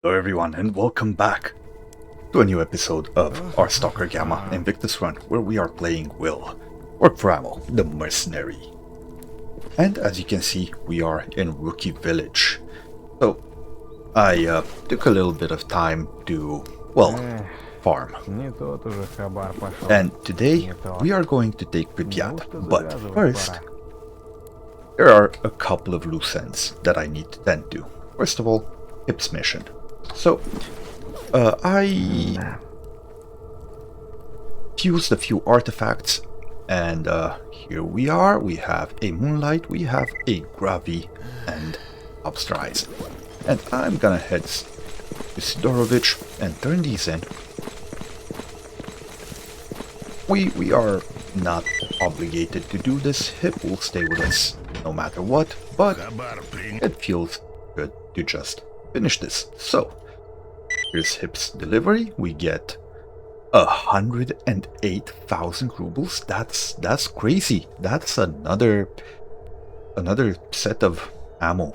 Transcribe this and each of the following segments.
Hello everyone and welcome back to a new episode of our Stalker GAMMA Invictus run, where we are playing Will, Work for Ammo, the Mercenary. And as you can see, we are in Rookie Village. So I took a little bit of time to, well, farm. And today we are going to take Pripyat, but first there are a couple of loose ends that I need to tend to. First of all, Hip's mission. So, I fused a few artifacts, and here we are. We have a Moonlight, we have a Gravi, and Lobster Eyes. And I'm gonna head to Sidorovich and turn these in. We are not obligated to do this. Hip will stay with us no matter what, but it feels good to just finish this. So here's Hip's delivery. We get 108,000 rubles. That's crazy. That's another set of ammo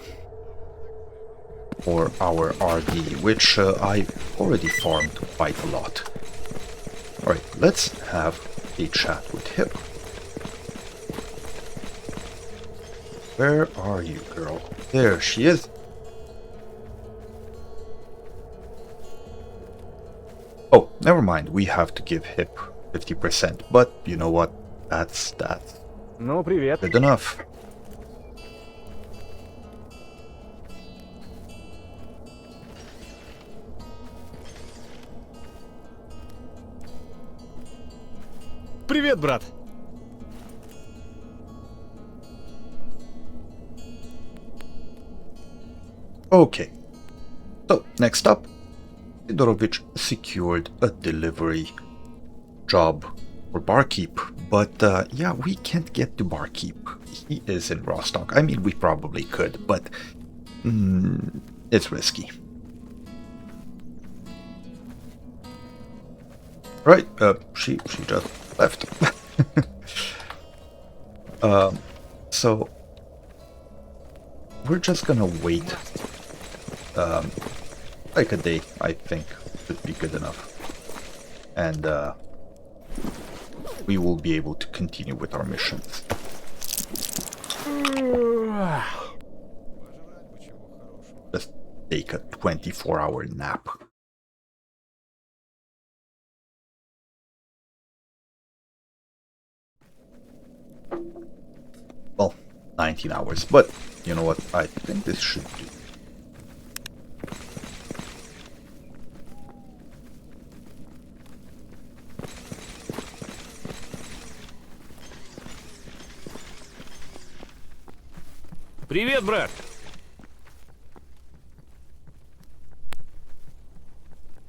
for our RD, which I've already farmed quite a lot. Alright, let's have a chat with Hip. Where are you, girl? There she is. Oh, never mind. We have to give Hip 50%, but you know what? That's Ну, привет. good enough. Привет, брат. Okay. So, next up, Sidorovich secured a delivery job for Barkeep, but yeah, we can't get to Barkeep. He is in Rostock. I mean, we probably could, but it's risky. Right, she just left. So we're just gonna wait. Like a day, I think, should be good enough. And we will be able to continue with our missions. Just take a 24-hour nap. Well, 19 hours, but you know what? I think this should do. Привет, брат.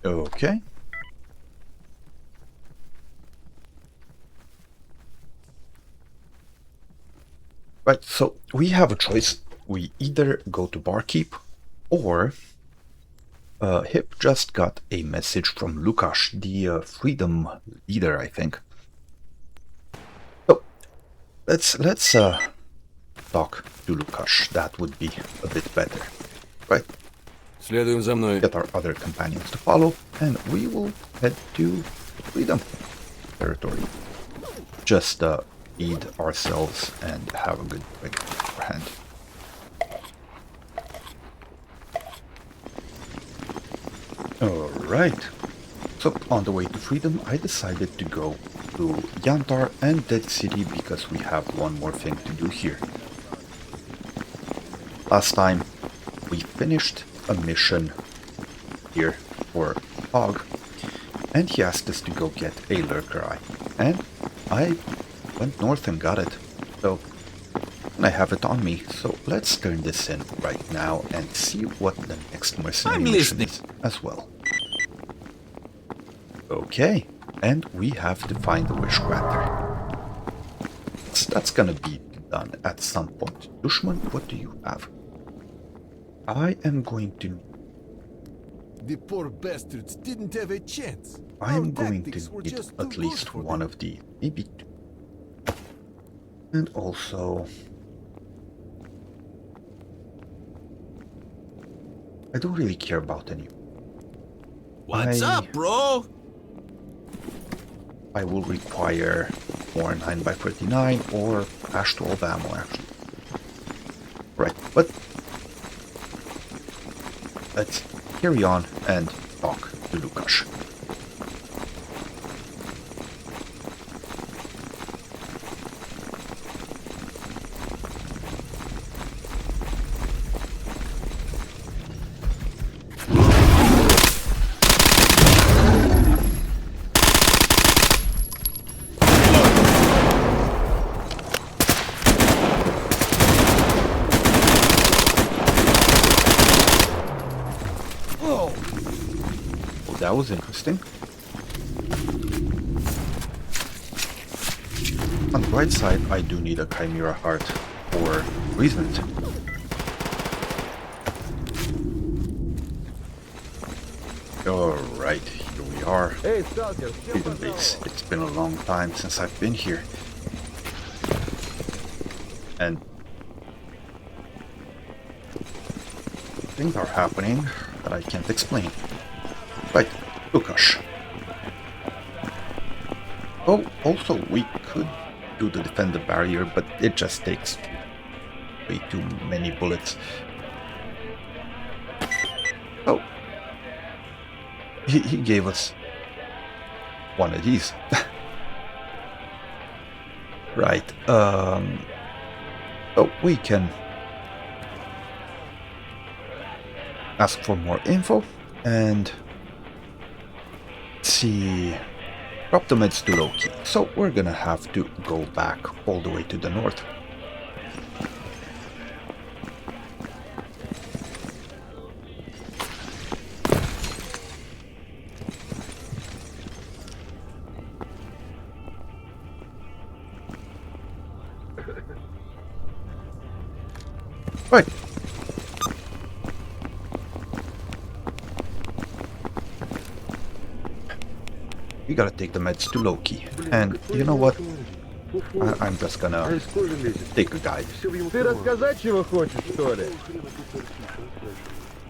Okay. Right, so we have a choice. We either go to Barkeep, or Hip just got a message from Lukash, the freedom leader, I think. So let's talk to Lukash. That would be a bit better, right? Следуем за мной. Get our other companions to follow, and we will head to freedom territory. Just feed ourselves and have a good drink beforehand. Alright. So on the way to freedom, I decided to go to Yantar and Dead City because we have one more thing to do here. Last time we finished a mission here for Hog, and he asked us to go get a lurker eye, and I went north and got it. So I have it on me, so let's turn this in right now and see what the next mercenary mission is as well. Okay, and we have to find the wish granter. That's gonna be done at some point. Dushman, what do you have? I am going to... The poor bastards didn't have a chance. I am Our going tactics to were need just at too least good for one them. of the... maybe two. And also... I don't really care about any What's up, bro? I will require more 9x39 or hash 12 ammo, actually. Right, but let's carry on and talk to Lukasz. That was interesting. On the right side, I do need a Chimera Heart for Reasoned. Alright, here we are. Эй, Stalker, Freedom Base. It's been a long time since I've been here. And things are happening that I can't explain. Right, Lukasz. Oh, also we could do the defend the barrier, but it just takes way too many bullets. Oh, he gave us one of these. Right. Oh, we can ask for more info and see, drop the meds to low-key. So we're gonna have to go back all the way to the north. Right. We gotta take the meds to Loki. And you know what? I'm just gonna take a guide. Ты рассказать чего хочешь, что ли?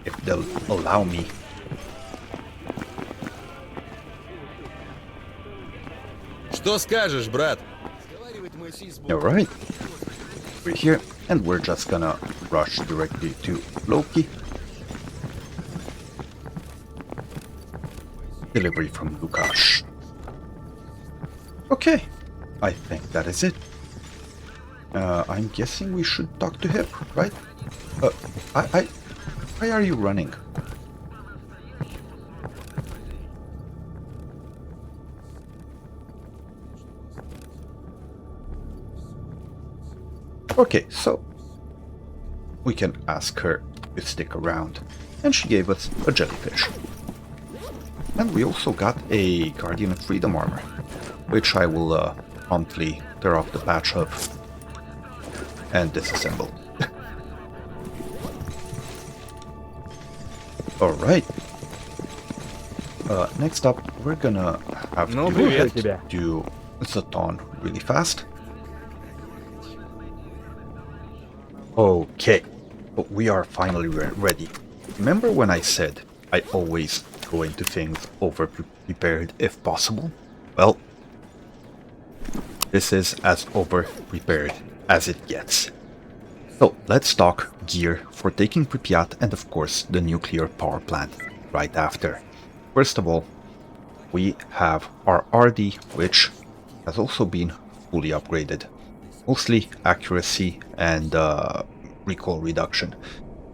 If they'll allow me. Что скажешь, брат? Alright. We're here, and we're just gonna rush directly to Loki. Delivery from Lukasz. Okay, I think that is it. I'm guessing we should talk to him, right? Why are you running? Okay, so we can ask her to stick around, and she gave us a jellyfish. And we also got a Guardian of Freedom armor, which I will promptly tear off the patch of and disassemble. Alright. Next up, we're gonna have to do Zaton really fast. Okay, but we are finally ready. Remember when I said I always go into things over-prepared if possible? Well, this is as over-prepared as it gets. So let's talk gear for taking Pripyat and of course the nuclear power plant right after. First of all, we have our RD, which has also been fully upgraded. Mostly accuracy and recoil reduction.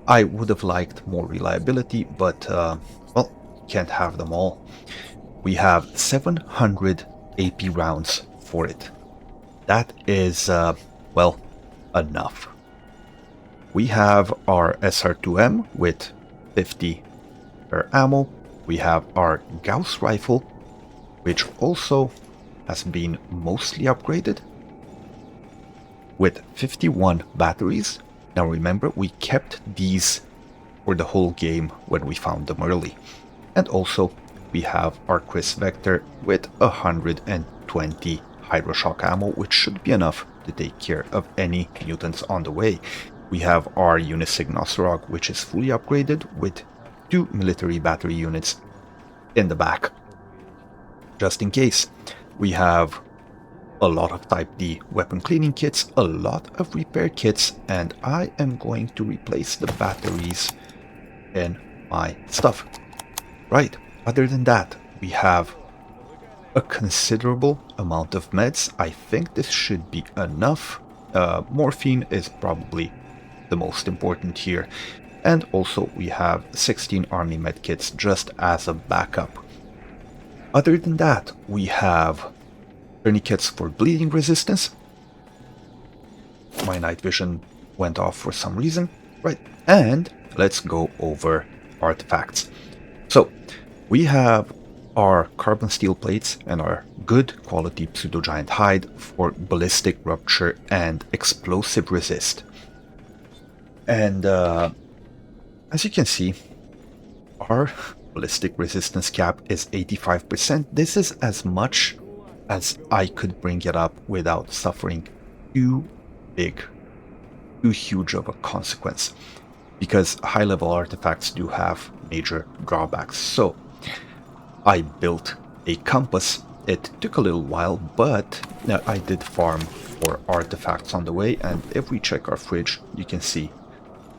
I would have liked more reliability, but well, can't have them all. We have 700 AP rounds for it. That is, well, enough. We have our SR2M with 50 per ammo. We have our Gauss rifle, which also has been mostly upgraded, with 51 batteries. Now remember, we kept these for the whole game when we found them early. And also, we have our Chris Vector with 120 Hydroshock ammo, which should be enough to take care of any mutants on the way. We have our Unisig Nossorog, which is fully upgraded with 2 military battery units. in the back. Just in case. We have a lot of Type D weapon cleaning kits, a lot of repair kits, and I am going to replace the batteries in my stuff. Right, other than that, we have a considerable amount of meds. I think this should be enough. Morphine is probably the most important here. And also we have 16 army medkits just as a backup. Other than that, we have tourniquets for bleeding resistance. My night vision went off for some reason. Right, and let's go over artifacts. So we have our carbon steel plates and our good quality pseudo-giant hide for ballistic rupture and explosive resist. And as you can see, our ballistic resistance cap is 85%. This is as much as I could bring it up without suffering too huge of a consequence, because high-level artifacts do have major drawbacks. So I built a compass. It took a little while, but I did farm for artifacts on the way, and if we check our fridge, you can see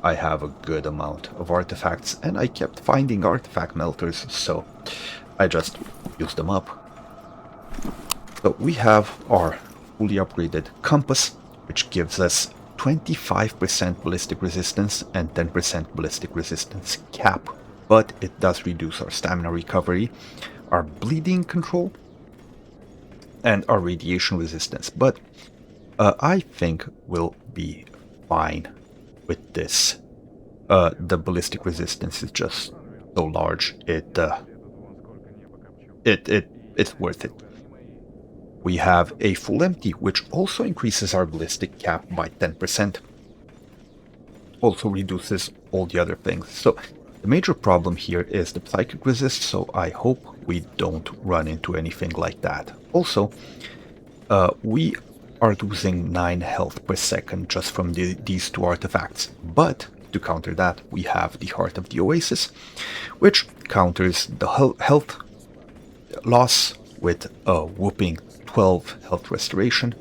I have a good amount of artifacts, and I kept finding artifact melters, so I just used them up. So we have our fully upgraded compass, which gives us 25% ballistic resistance and 10% ballistic resistance cap, but it does reduce our stamina recovery, our bleeding control, and our radiation resistance. But I think we'll be fine with this. The ballistic resistance is just so large, it's worth it. We have a full empty, which also increases our ballistic cap by 10%. Also reduces all the other things. So the major problem here is the psychic resist, so I hope we don't run into anything like that. Also, we are losing 9 health per second just from these two artifacts. But to counter that, we have the Heart of the Oasis, which counters the health loss with a whooping 12 health restoration,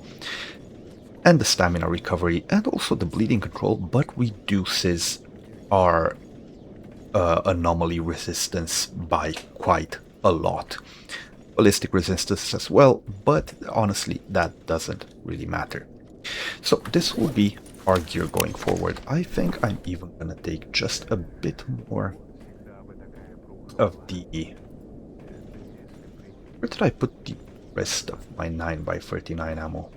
and the stamina recovery, and also the bleeding control, but reduces our anomaly resistance by quite a lot. Ballistic resistance as well, but honestly that doesn't really matter. So this will be our gear going forward. I think I'm even gonna take just a bit more of the... Where did I put the rest of my 9x39 ammo?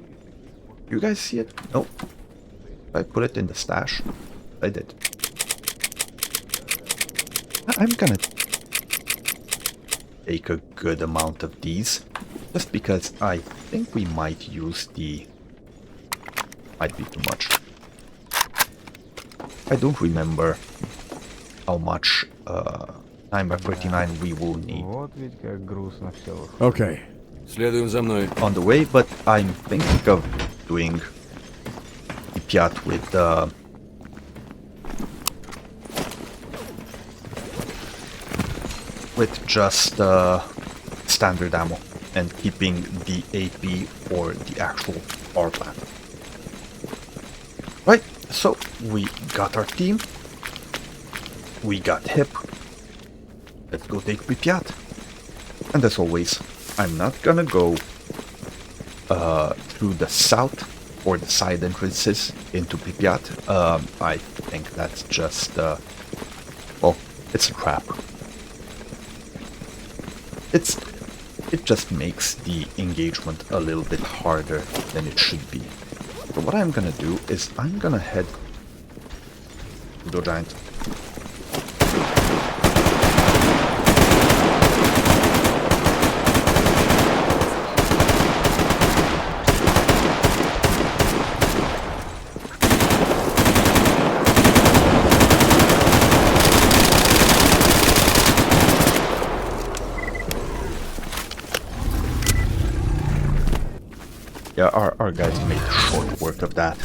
You guys see it? Nope. I put it in the stash. I did. I'm gonna take a good amount of these, just because I think we might use the... Might be too much. I don't remember how much 9x39 we will need. Okay. Следуем за мной. On the way, but I'm thinking of doing Pripyat with just standard ammo and keeping the AP for the actual power plant. Right, so we got our team, we got hip. Let's go take Pripyat. And as always, I'm not gonna go through the south or the side entrances into Pripyat. I think that's just, well, it's a trap. It just makes the engagement a little bit harder than it should be. So what I'm gonna do is I'm gonna head to the giant. Yeah, our guys made short work of that.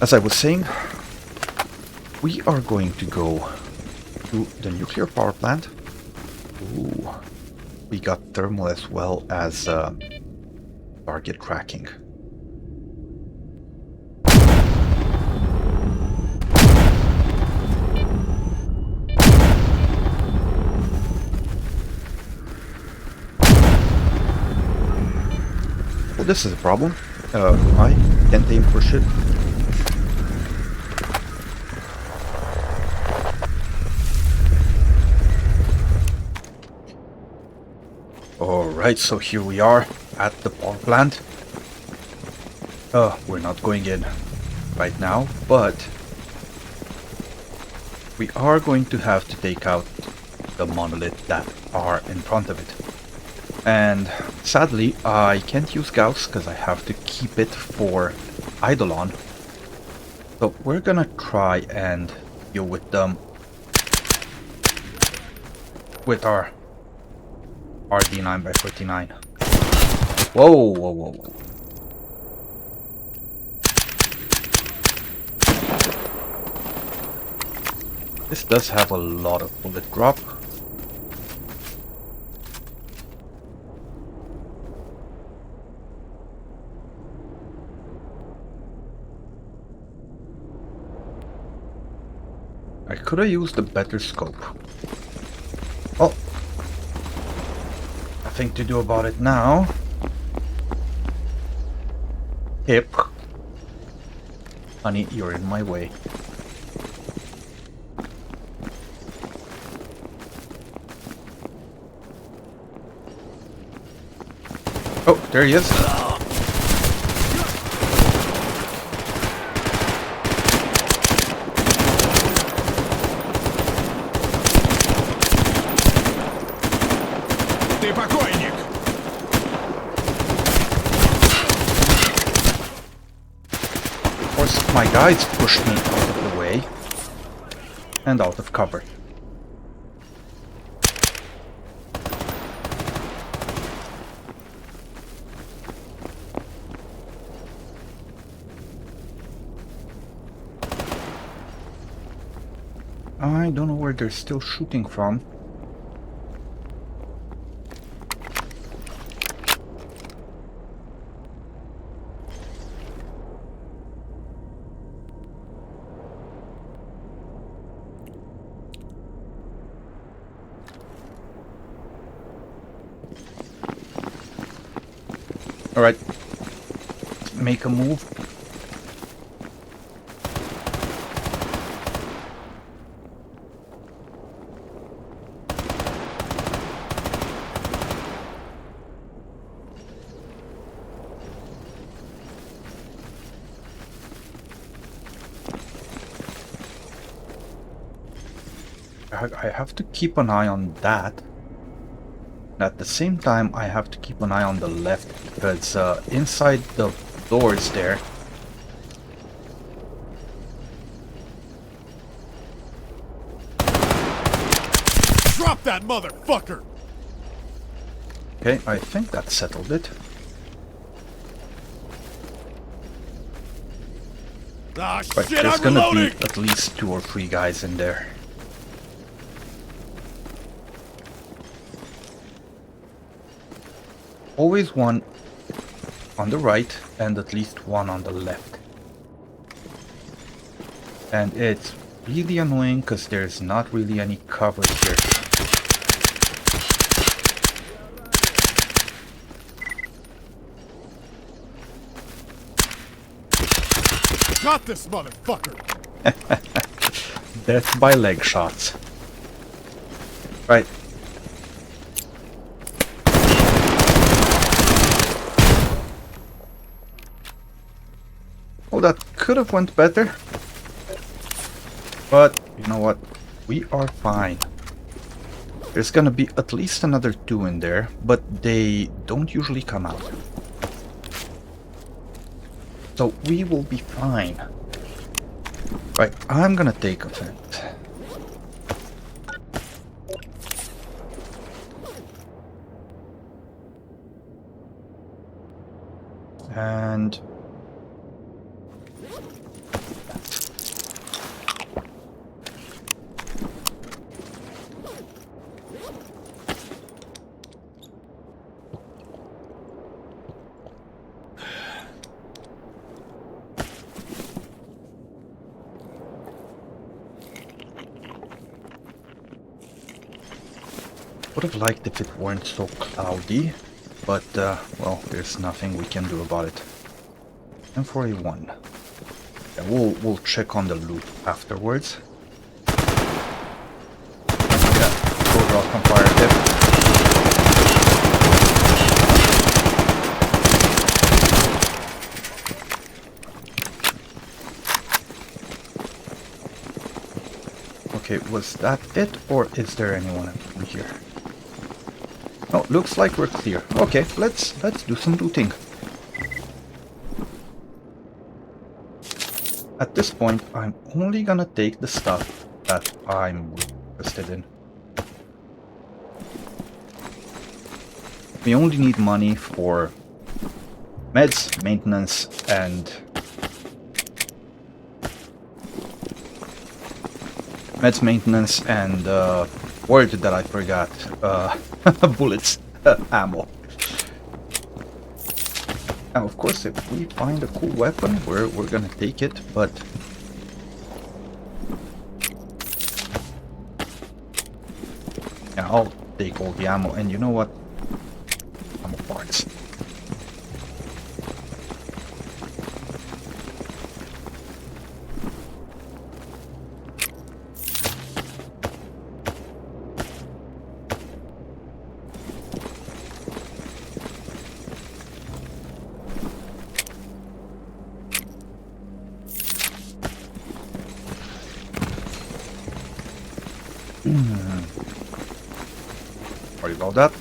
As I was saying, we are going to go to the nuclear power plant. Ooh, we got thermal as well as target tracking. Well, this is a problem. I can't aim for shit. Alright, so here we are at the power plant. We're not going in right now, but we are going to have to take out the monolith that are in front of it. And sadly, I can't use Gauss because I have to keep it for Eidolon. So we're gonna try and deal with them with our RD9x49. Whoa, whoa, whoa, whoa. This does have a lot of bullet drop. I could have used a better scope. Oh. Nothing to do about it now. Hip. Honey, you're in my way. Oh, there he is. Ты покойник! Of course, my guides pushed me out of the way and out of cover. I don't know where they're still shooting from. Alright, make a move. I have to keep an eye on that. At the same time, I have to keep an eye on the left because inside the doors there. Drop that motherfucker! Okay, I think that settled it. Ah, Right, shit, there's I'm gonna reloading! be at least 2 or 3 guys in there. Always one on the right and at least one on the left. And it's really annoying because there's not really any cover here. Got this motherfucker! Death by leg shots. Right. Oh, that could have went better. But, you know what? We are fine. There's gonna be at least another 2 in there, but they don't usually come out. So we will be fine. Right, I'm gonna take a vent. And Would have liked if it weren't so cloudy, but well, there's nothing we can do about it. M4A1. Yeah, we'll check on the loot afterwards. Yeah, go draw some fire tip. Okay, was that it, or is there anyone over here? Oh, looks like we're clear. Okay, let's do some looting. At this point, I'm only gonna take the stuff that I'm interested in. We only need money for meds, maintenance, and word that I forgot, bullets, ammo. Now, of course, if we find a cool weapon, we're gonna take it, but yeah, I'll take all the ammo, and you know what? Ammo parts. Sorry about that.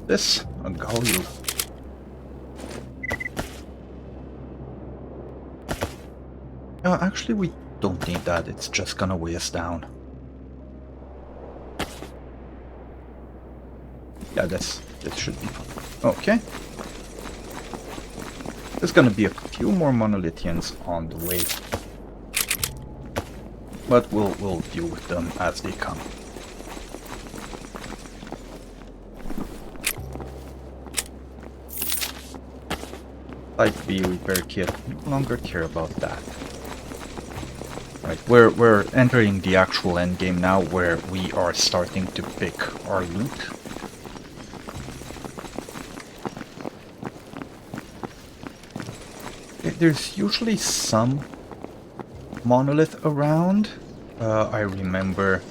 This, a Galil. Actually, we don't need that. It's just gonna weigh us down. Yeah, this should be fun. Okay. There's gonna be a few more monolithians on the way, but we'll deal with them as they come. Type B repair kit, no longer care about that. Right, we're entering the actual end game now, where we are starting to pick our loot. There's usually some monolith around. I remember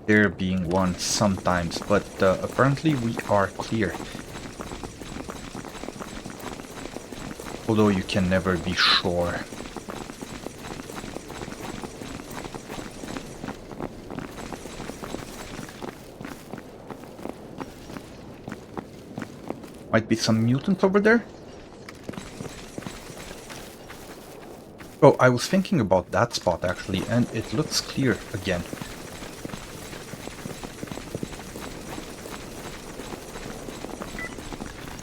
there being one sometimes, but apparently we are clear. Although you can never be sure. Might be some mutant over there. Oh, I was thinking about that spot actually, and it looks clear again.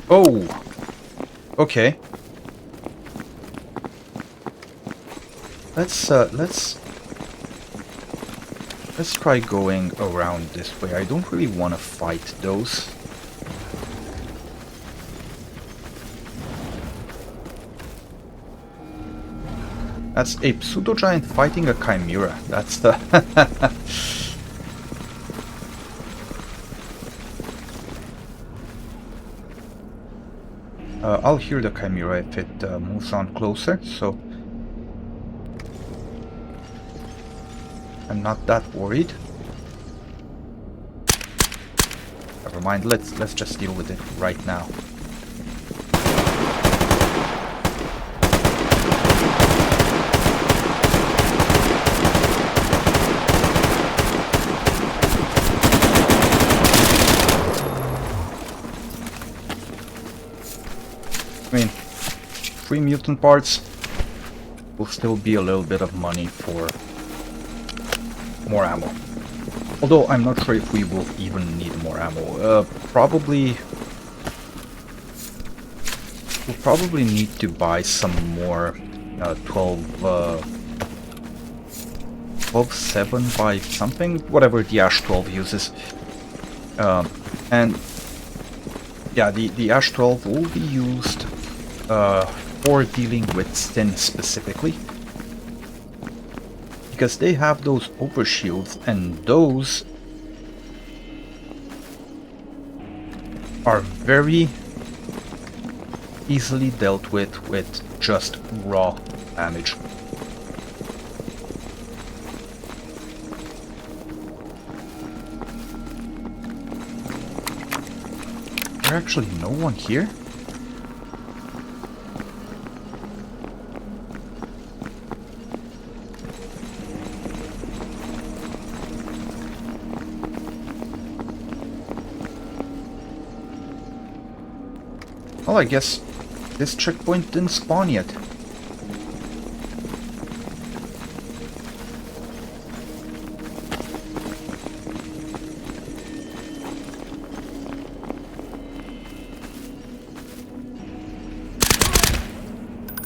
Oh! Okay. Let's try going around this way. I don't really want to fight those. That's a pseudo-giant fighting a chimera. That's the... I'll hear the chimera if it moves on closer, so... I'm not that worried. Never mind, let's just deal with it right now. I mean, 3 mutant parts will still be a little bit of money for more ammo. Although I'm not sure if we will even need more ammo. We'll probably need to buy some more 12-7 by something, whatever the Ash 12 uses. And yeah, the Ash 12 will be used for dealing with Stin specifically. because they have those overshields, and those are very easily dealt with just raw damage. There's actually no one here? Well, I guess this checkpoint didn't spawn yet.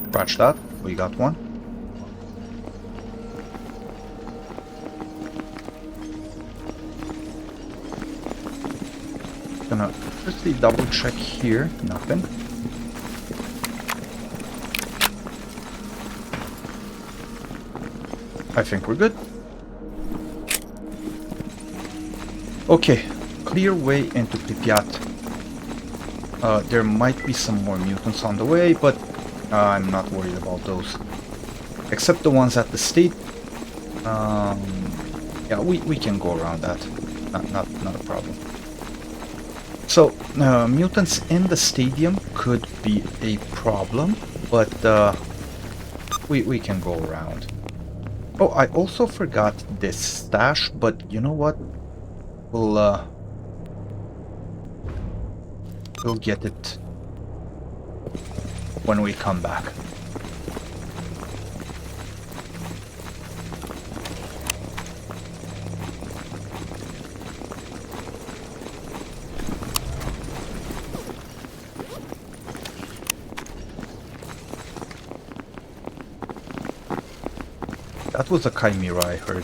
Scratch that, we got one. Gonna firstly double check here, nothing. I think we're good. Okay, clear way into Pripyat. There might be some more mutants on the way, but I'm not worried about those. Except the ones at the state. Yeah, we can go around that. Not a problem. So, mutants in the stadium could be a problem, but we can go around. Oh, I also forgot this stash, but you know what? We'll get it when we come back. That was a chimera I heard.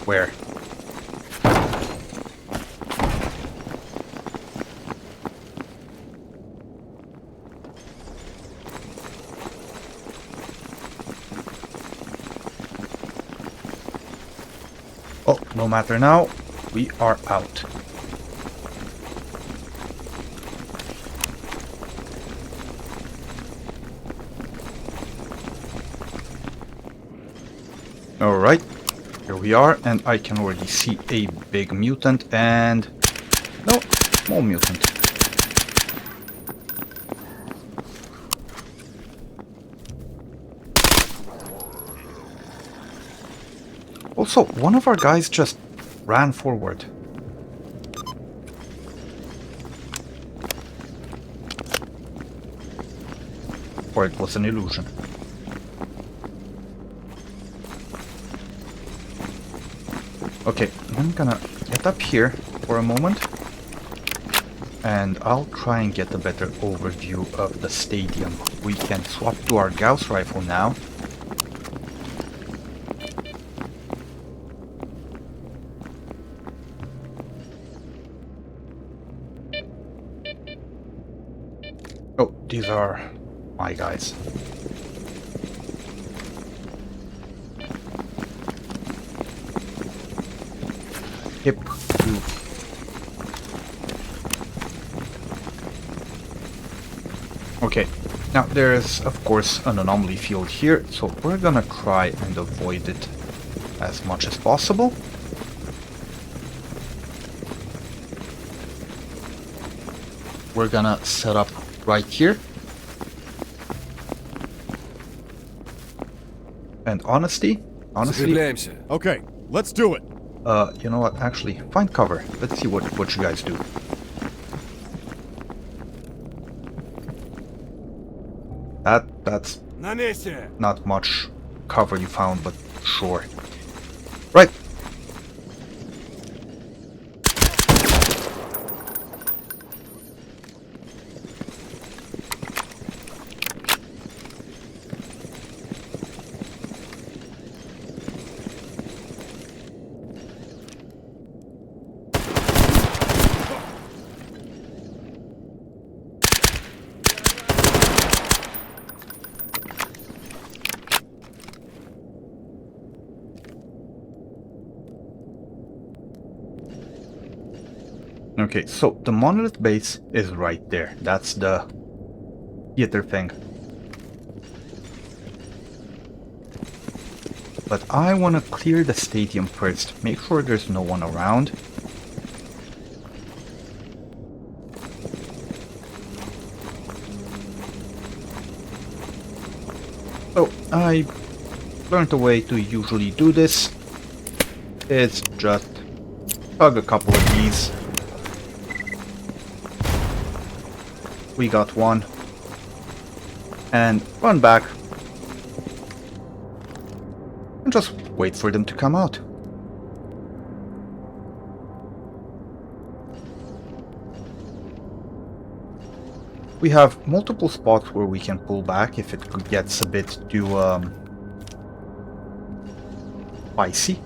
Where? Oh, no matter now, we are out. Alright, here we are, and I can already see a big mutant and... no, small mutant. Also, one of our guys just ran forward. Or it was an illusion. Okay, I'm gonna get up here for a moment, and I'll try and get a better overview of the stadium. We can swap to our Gauss rifle now. Oh, these are my guys. Hip 2. Okay, now there is of course an anomaly field here, so we're gonna try and avoid it as much as possible. We're gonna set up right here. And honestly, Okay, let's do it. you know what, actually, find cover. Let's see what you guys do. That's not much cover you found, but sure. Right. Okay, so the monolith base is right there. That's the theater thing. But I want to clear the stadium first. Make sure there's no one around. So I learned a way to usually do this. It's just hug a couple of these. We got one. And run back. And just wait for them to come out. We have multiple spots where we can pull back if it gets a bit too spicy.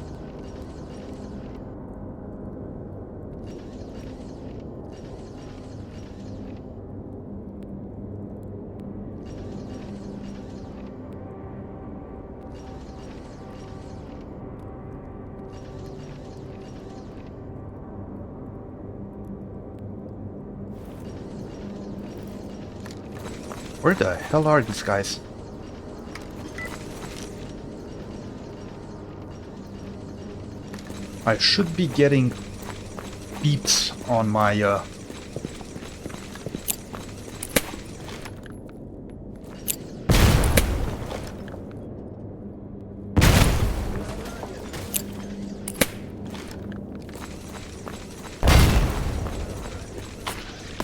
Where the hell are these guys? I should be getting beeps on my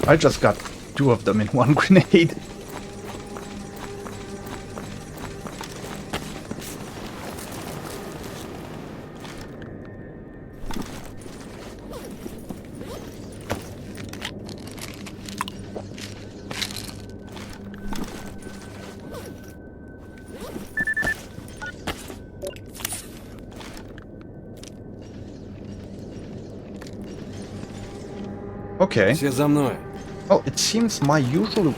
I just got two of them in one grenade. Okay. Все за мной. Well, it seems my usual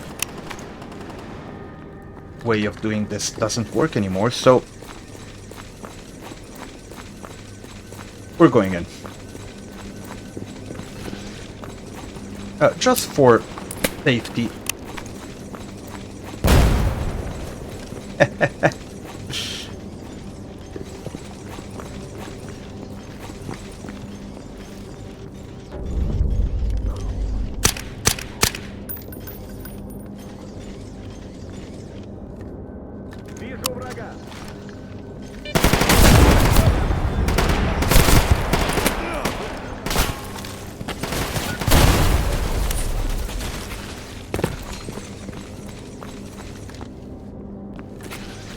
way of doing this doesn't work anymore, so we're going in. Just for safety. Вижу врага.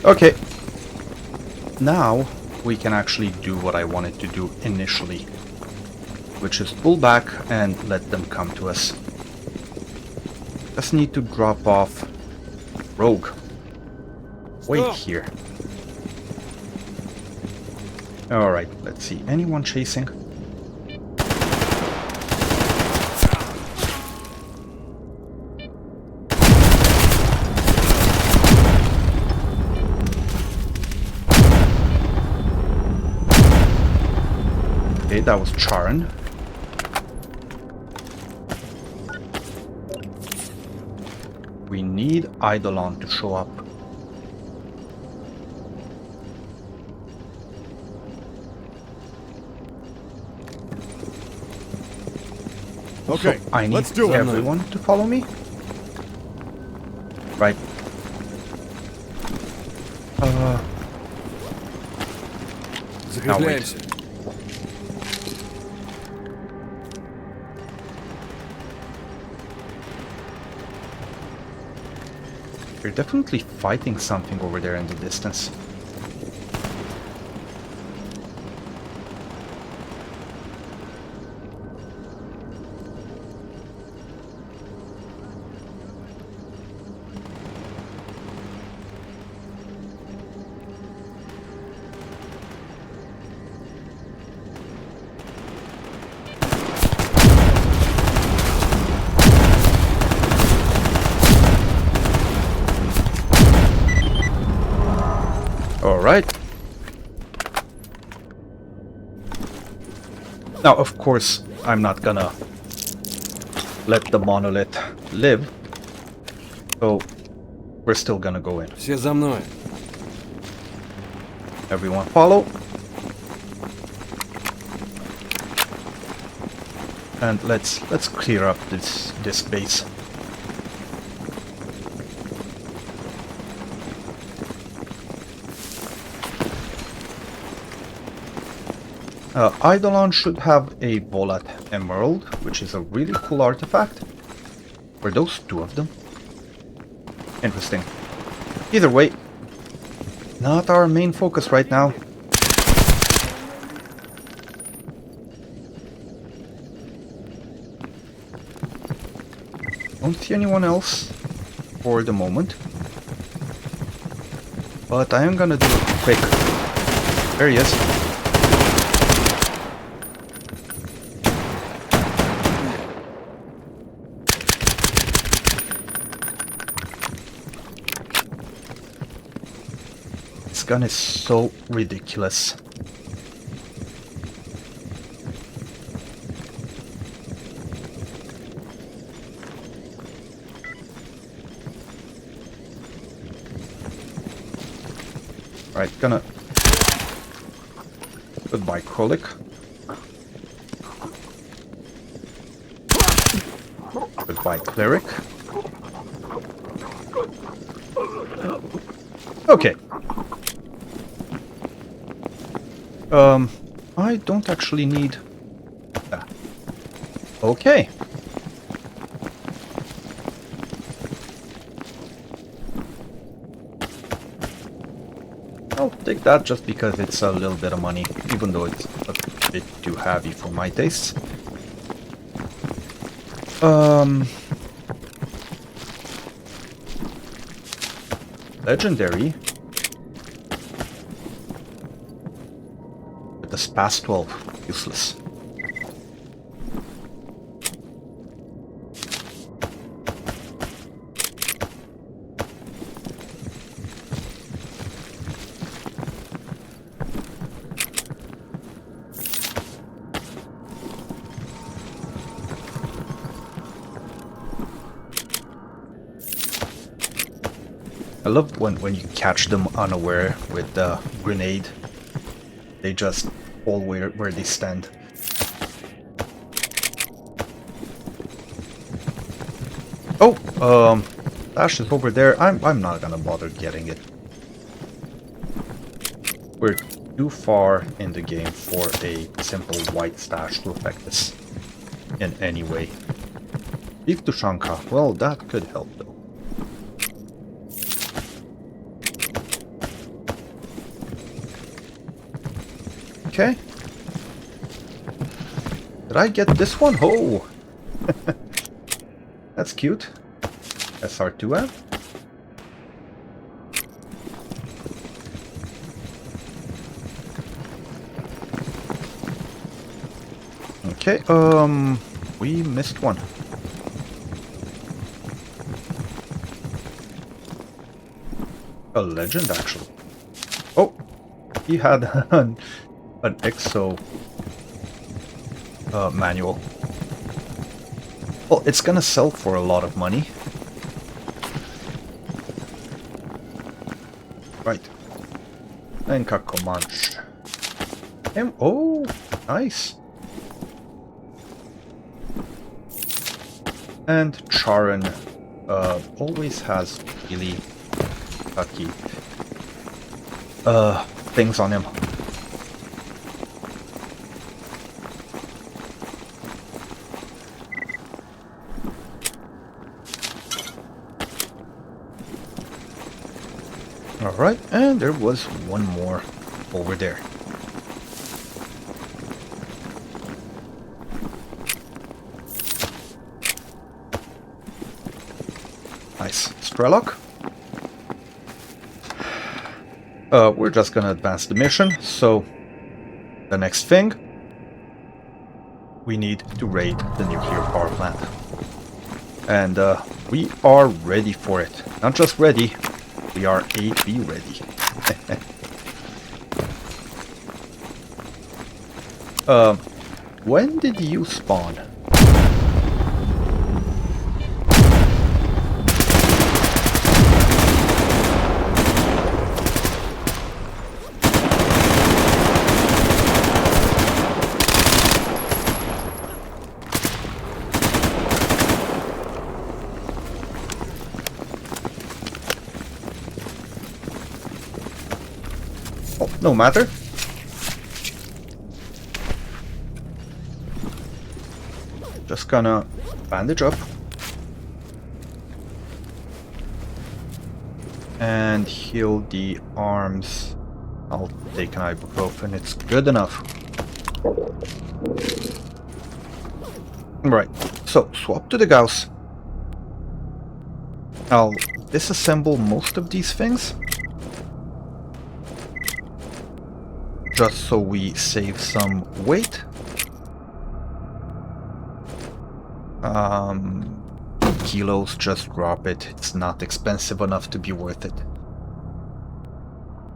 Okay. Now we can actually do what I wanted to do initially, which is pull back and let them come to us. Just need to drop off Rogue. Wait Stop. here. Alright, let's see. Anyone chasing? Okay, that was Charon. We need Eidolon to show up. Okay, So I need let's do it. everyone to follow me. Right. Закрепляемся. You're definitely fighting something over there in the distance. Alright. Now, of course, I'm not gonna let the monolith live. So we're still gonna go in. Все за мной. Everyone follow. And let's clear up this base. Eidolon should have a Volat Emerald, which is a really cool artifact. Were those two of them? Interesting. Either way, not our main focus right now. Don't see anyone else for the moment. But I am gonna do it quick. There he is. This gun is so ridiculous. Right, gonna... Goodbye, Krolik. Goodbye, Cleric. Okay. I don't actually need... that. Okay. I'll take that just because it's a little bit of money, even though it's a bit too heavy for my tastes. Legendary. With the Spas 12, useless. I love when you catch them unaware with the grenade. They just fall where they stand. Oh, Ash is over there. I'm not gonna bother getting it. We're too far in the game for a simple white stash to affect us in any way. Beef to Shanka. Well, that could help though. Okay. Did I get this one? Oh! That's cute. SR2F. Okay, we missed one. A legend, actually. Oh! He had an EXO manual. Well, it's gonna sell for a lot of money. Right. Enka Comanche. Oh, nice. And Charon always has really lucky things on him. Alright, and there was one more over there. Nice. Strelok. We're just gonna advance the mission, so the next thing, we need to raid the nuclear power plant. And we are ready for it. Not just ready, we are AP ready. When did you spawn? no matter. Just gonna bandage up. And heal the arms. I'll take an ibuprofen, it's good enough. Right, so swap to the Gauss. I'll disassemble most of these things. Just so we save some weight. Kilos, just drop it. It's not expensive enough to be worth it.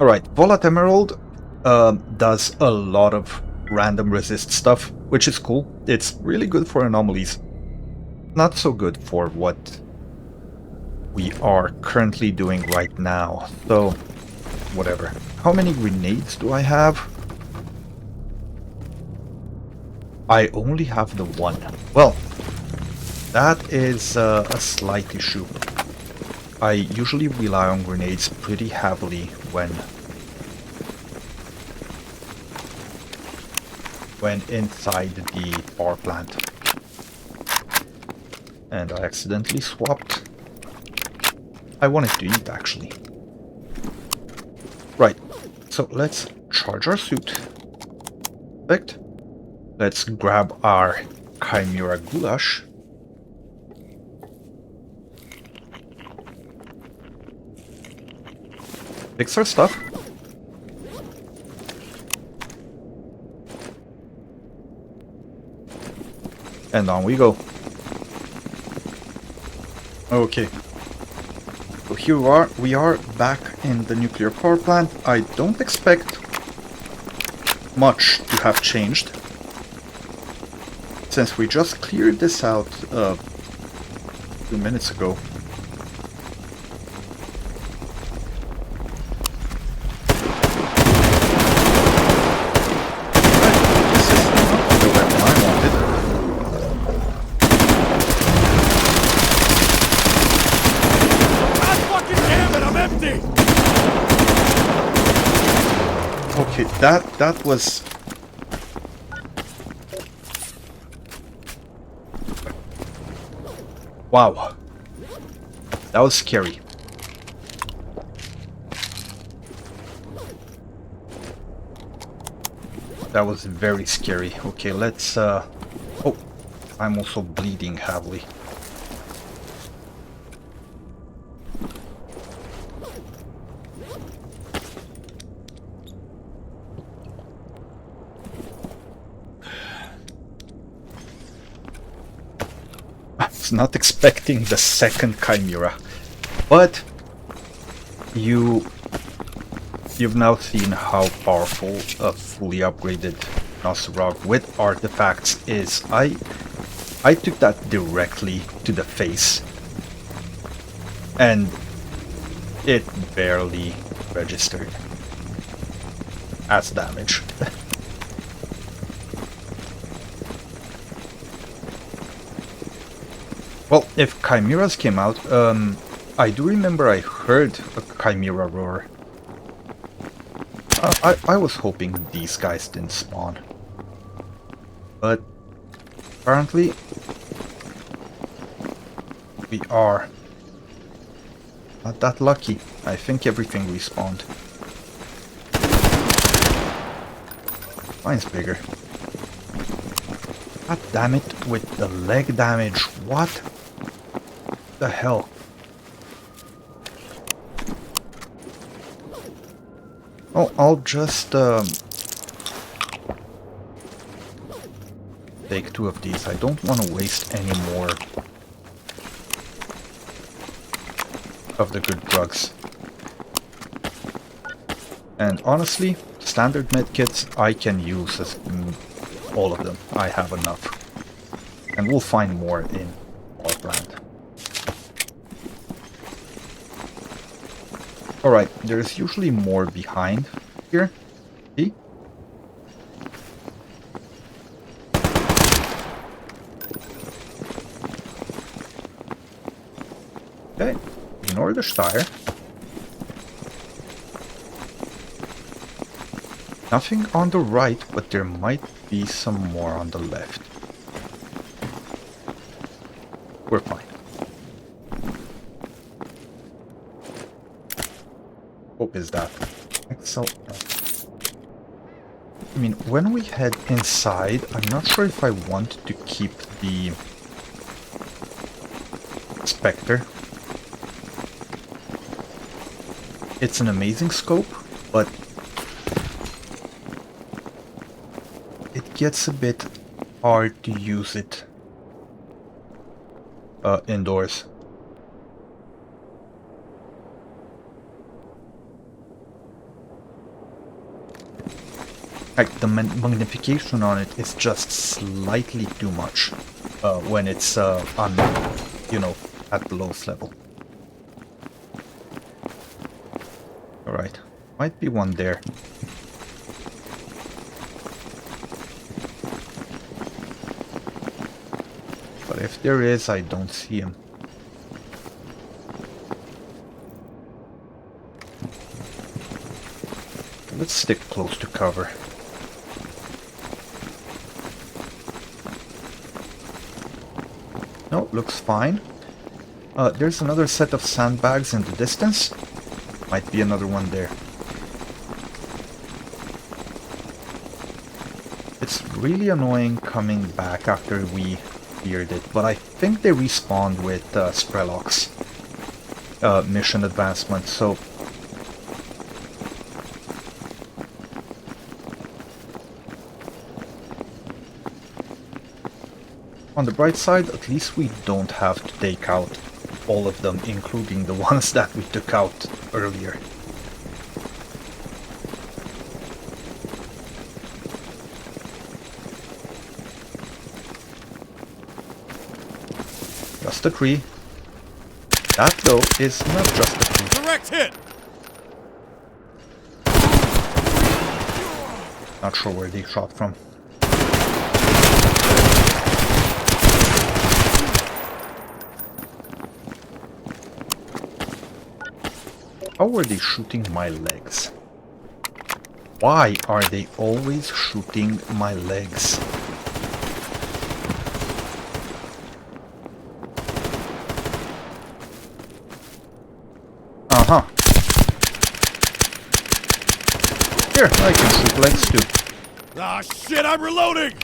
Alright, Volat Emerald does a lot of random resist stuff, which is cool. It's really good for anomalies. Not so good for what we are currently doing right now. So, whatever. How many grenades do I have? I only have the one. Well, that is a slight issue. I usually rely on grenades pretty heavily when inside the power plant. And I accidentally swapped. I wanted to eat, actually. Right, so let's charge our suit. Perfect. Let's grab our Chimera Goulash. Fix our stuff. And on we go. Okay. So here we are back in the nuclear power plant. I don't expect much to have changed, since we just cleared this out a few minutes ago. Okay, that was... Wow. That was scary. That was very scary. Okay, let's... Oh, I'm also bleeding heavily. Not expecting the second Chimera, but you've now seen how powerful a fully upgraded Nosrog with artifacts is. I took that directly to the face and it barely registered as damage. Well, if Chimeras came out, I do remember I heard a Chimera roar. I was hoping these guys didn't spawn. But apparently we are not that lucky. I think everything respawned. Mine's bigger. God damn it with the leg damage. What the hell? Oh, I'll just take 2 of these. I don't want to waste any more of the good drugs. And honestly, standard medkits I can use as all of them. I have enough. And we'll find more in our plant. Alright, there's usually more behind here. See? Okay, ignore the Steyr. Nothing on the right, but there might be some more on the left. We're fine. What is that? Excel. I mean, when we head inside, I'm not sure if I want to keep the Spectre. It's an amazing scope, but it gets a bit hard to use it indoors. Like, the magnification on it is just slightly too much when it's on, you know, at the lowest level. Alright, might be one there. But if there is, I don't see him. Let's stick close to cover. No, looks fine. There's another set of sandbags in the distance. Might be another one there. It's really annoying coming back after we cleared it, but I think they respawned with Sprellock's mission advancement, so... On the bright side, at least we don't have to take out all of them, including the ones that we took out earlier. Just a tree. That, though, is not just a tree. Direct hit! Not sure where they shot from. How are they shooting my legs? Why are they always shooting my legs? Uh-huh. Here, I can shoot legs too. Ah, shit, I'm reloading!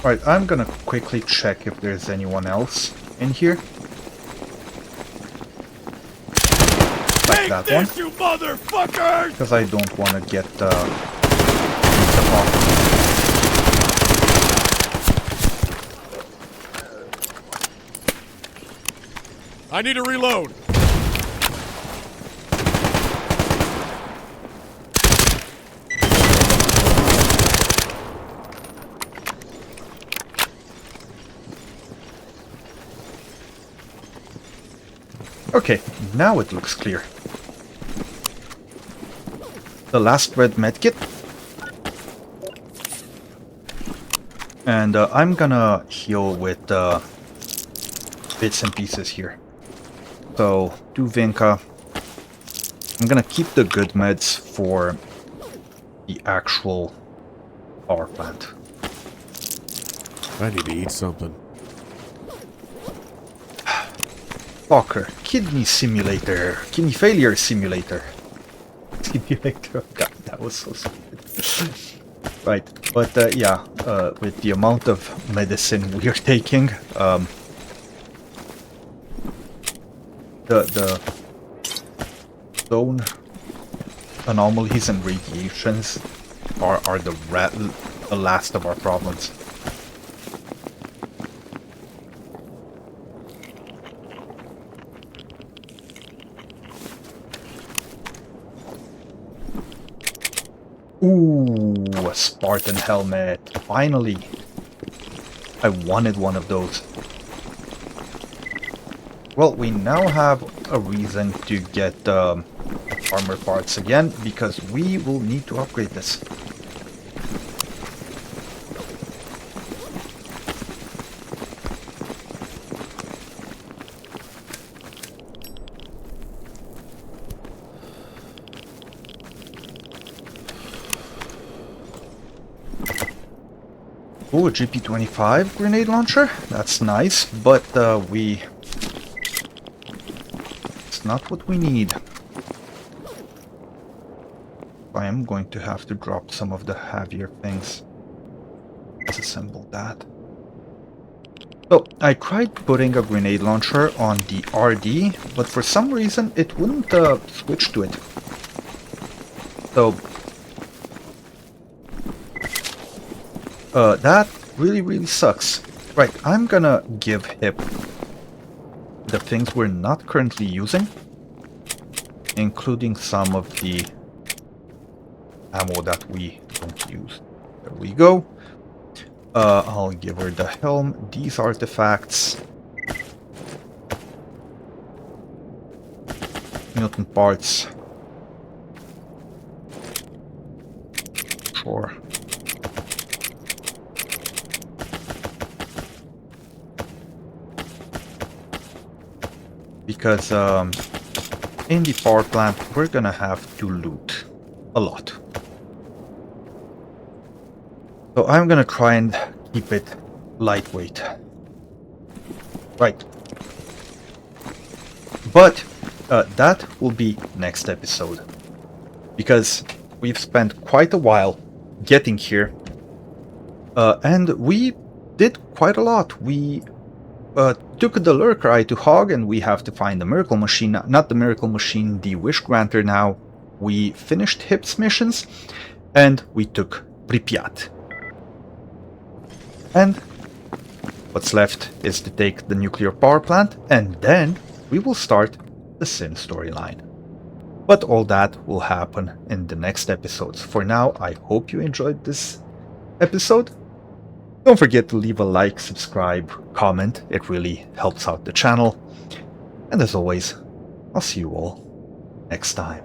Alright, I'm gonna quickly check if there's anyone else in here. Like that one. You motherfuckers! Because I don't want to get the I need to reload. Okay, now it looks clear. The last red medkit. And I'm gonna heal with bits and pieces here. So, do Vinca. I'm gonna keep the good meds for the actual power plant. I need to eat something. Stalker, kidney simulator, kidney failure simulator. Simulator, oh god, that was so stupid. Right, but yeah, with the amount of medicine we're taking, the zone anomalies and radiations are the last of our problems. Ooh, a Spartan helmet. Finally. I wanted one of those. Well, we now have a reason to get armor parts again, because we will need to upgrade this. Oh, a GP25 grenade launcher? That's nice, but it's not what we need. I am going to have to drop some of the heavier things. Let's assemble that. So, I tried putting a grenade launcher on the RD, but for some reason it wouldn't switch to it. So, that really sucks. Right, I'm gonna give Hip the things we're not currently using, including some of the ammo that we don't use. There we go. I'll give her the helm, these artifacts, mutant parts, sure. Because in the power plant we're gonna have to loot a lot. So I'm gonna try and keep it lightweight. Right. But that will be next episode. Because we've spent quite a while getting here. And we did quite a lot. We took the Lurker Eye to Hog, and we have to find the Miracle Machine. Not the Miracle Machine, the Wish Granter now. We finished Hip's missions, and we took Pripyat. And what's left is to take the nuclear power plant, and then we will start the Sin storyline. But all that will happen in the next episodes. For now, I hope you enjoyed this episode. Don't forget to leave a like, subscribe, comment. It really helps out the channel. And as always, I'll see you all next time.